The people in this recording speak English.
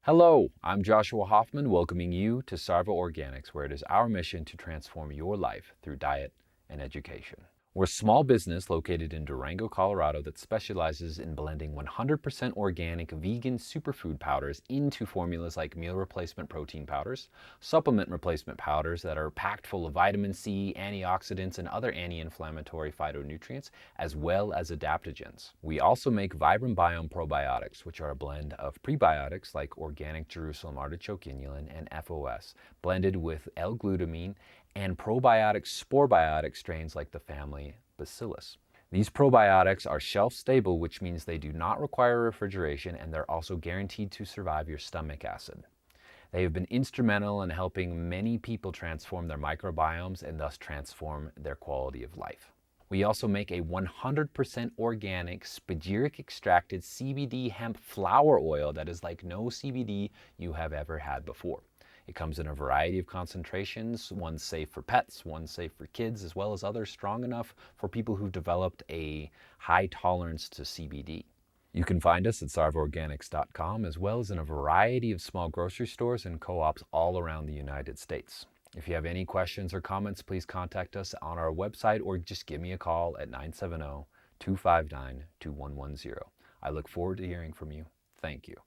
Hello, I'm Joshua Hoffman, welcoming you to Sarvaa Organics, where it is our mission to transform your life through diet and education. We're a small business located in Durango, Colorado that specializes in blending 100% organic vegan superfood powders into formulas like meal replacement protein powders, supplement replacement powders that are packed full of vitamin C, antioxidants, and other anti-inflammatory phytonutrients, as well as adaptogens. We also make Vibrant Biome probiotics, which are a blend of prebiotics like organic Jerusalem artichoke inulin and FOS, blended with L-glutamine, and probiotic sporebiotic strains like the family Bacillus. These probiotics are shelf-stable, which means they do not require refrigeration, and they're also guaranteed to survive your stomach acid. They have been instrumental in helping many people transform their microbiomes and thus transform their quality of life. We also make a 100% organic, spagyric extracted CBD hemp flower oil that is like no CBD you have ever had before. It comes in a variety of concentrations, one safe for pets, one safe for kids, as well as others strong enough for people who've developed a high tolerance to CBD. You can find us at sarvaaorganics.com, as well as in a variety of small grocery stores and co-ops all around the United States. If you have any questions or comments, please contact us on our website or just give me a call at 970-259-2110. I look forward to hearing from you. Thank you.